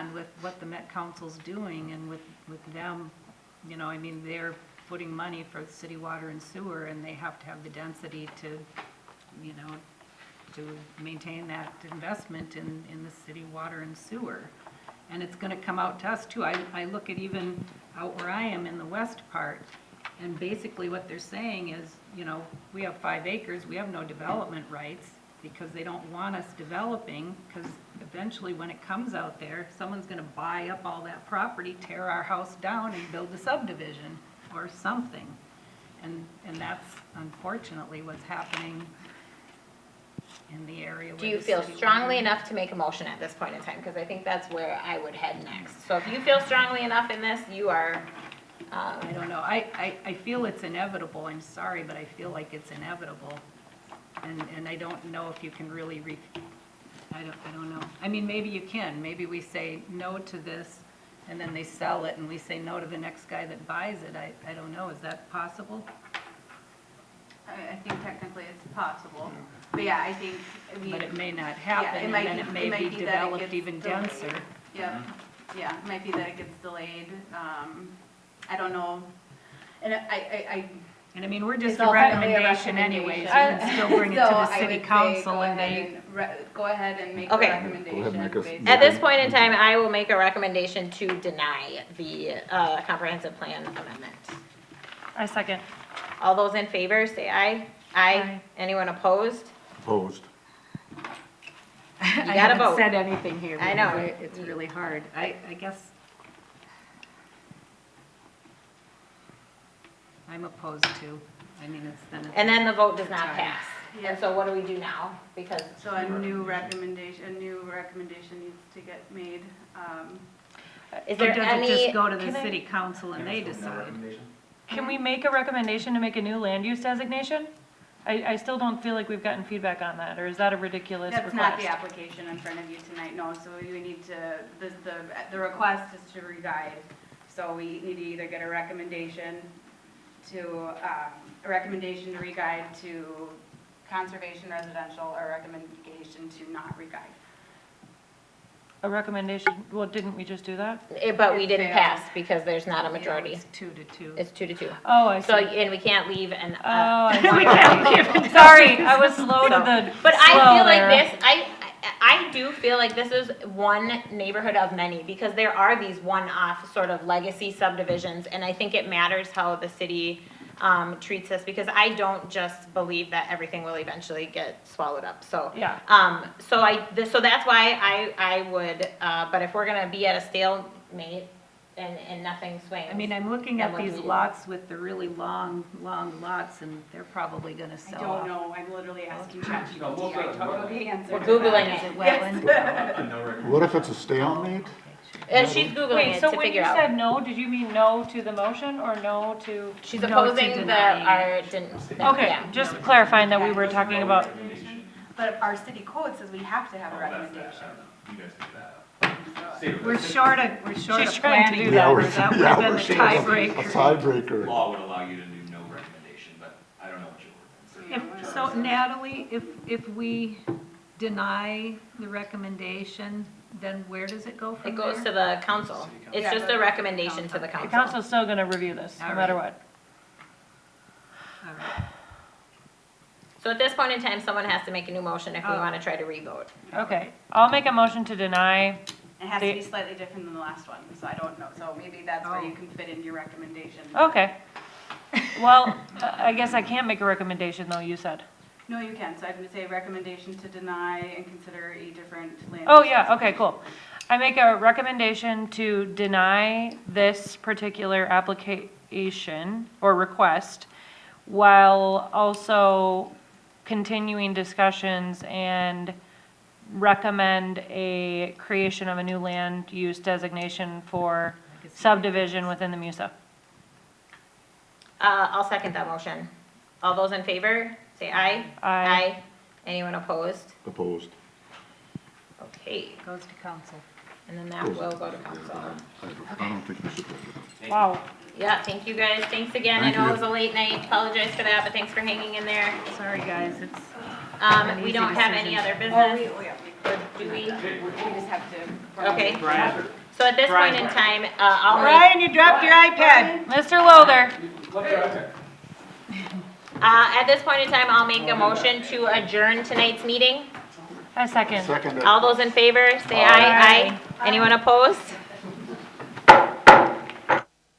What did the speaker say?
understand with what the Met Council's doing and with them, you know, I mean, they're putting money for city water and sewer, and they have to have the density to, you know, to maintain that investment in the city water and sewer. And it's gonna come out to us too. I look at even out where I am in the west part, and basically what they're saying is, you know, we have 5 acres, we have no development rights because they don't want us developing, because eventually when it comes out there, someone's gonna buy up all that property, tear our house down and build a subdivision or something. And that's unfortunately what's happening in the area. Do you feel strongly enough to make a motion at this point in time? Because I think that's where I would head next. So if you feel strongly enough in this, you are, I don't know. I feel it's inevitable. I'm sorry, but I feel like it's inevitable. And I don't know if you can really I don't know. I mean, maybe you can. Maybe we say no to this and then they sell it and we say no to the next guy that buys it. I don't know. Is that possible? I think technically it's possible, but yeah, I think, But it may not happen, it and might then be- it it may might be be that it developed gets even delayed. denser. Yep, yeah, it might be that it gets delayed, I don't know, and And I mean, we're just It's a ultimately a recommendation anyways. You recommendation. can still bring it to so the I city would say council go and ahead they, and go ahead and make Okay. the recommendation. make us- based at this on- point in time, I will make a recommendation to deny the comprehensive plan amendment. I second. All those in favor, say aye. Aye. Anyone opposed? Opposed. I gotta haven't vote. said anything here. I know. because It's really hard. I guess I'm opposed to. I mean, it's. And then the vote does not Time. pass. Yeah. And so what do we do now? Because, So a new recommendation needs to get made, is Or there does it any? just go to the can I- city council and they decide? Can we make a recommendation to make a new land use designation? I still don't feel like we've gotten feedback on that, or is that a ridiculous request? that's not the application in front of you tonight, no, so you need to, the request is to re-guide. So we need to either get a recommendation to re-guide to conservation residential, or a recommendation to not re-guide. A recommendation, well, didn't we just do that? But we It didn't failed. pass because there's not a majority. It's 2-2. It's 2-2. Oh, I see. So, and we can't leave an. Oh, I see. Sorry, I was slow to the, But I slow feel there. like this, I do feel like this is one neighborhood of many, because there are these one-off sort of legacy subdivisions, and I think it matters how the city treats this, because I don't just believe that everything will eventually get swallowed up, so. Yeah. So that's why I would, but if we're gonna be at a stalemate and nothing swings. I mean, I'm looking then at what do these we do? lots with the really long lots, and they're probably gonna I sell don't off. know, I'm literally asking ChatGPT, No, most of I them totally answered. We're Googling Is it. it wetland? What if it's a stalemate? And she's Googling Wait, it so to when you figure out. said no, did you mean no to the motion or no to? She's No to opposing the, denying our, didn't, Okay, yeah. just clarifying that we were talking about, But our city code says we have to have a recommendation. You guys do that. We're short of She's planning trying to do papers. that. we're- That would yeah, have been we're the short of a tiebreaker. tiebreaker. Law would allow you to do no recommendation, but I don't know what your ordinance is. So Natalie, if we deny the recommendation, then where does it go from It there? goes to the council. It's Yeah, just but- a recommendation to the the council. council's still gonna review this, no All matter right. what. All right. So at this point in time, someone has to make a new motion if we Oh. wanna try to revote. Okay, I'll make a motion to deny, It has to The- be slightly different than the last one, so I don't know, so maybe that's where Oh. you can fit in your recommendation. okay. Well, I guess I can't make a recommendation though, you said. No, you can, so I'm gonna say recommendation to deny and consider a different land. Oh, use yeah, okay, cool. I make a recommendation to deny this particular application or request while also continuing discussions and recommend a creation of a new land use designation for subdivision within the MUSA. I'll second that motion. All those in favor, say aye. Aye. Anyone opposed? Opposed. Okay, Goes to council. and then that will go to council. I don't think we should vote it. Wow. Yeah, thank you guys. Thanks again. Thank I know you. it was a late night. Apologize for that, but thanks for hanging in there. Sorry, guys, it's. We don't have any other Oh, business. we Or do we? We just have to. Okay. So at this point in time, I'll make, Brian, you dropped your iPad. Mr. Loader, at this point in time, I'll make a motion to adjourn tonight's meeting. a second. Second. All those in favor, say aye. Aye. Anyone opposed?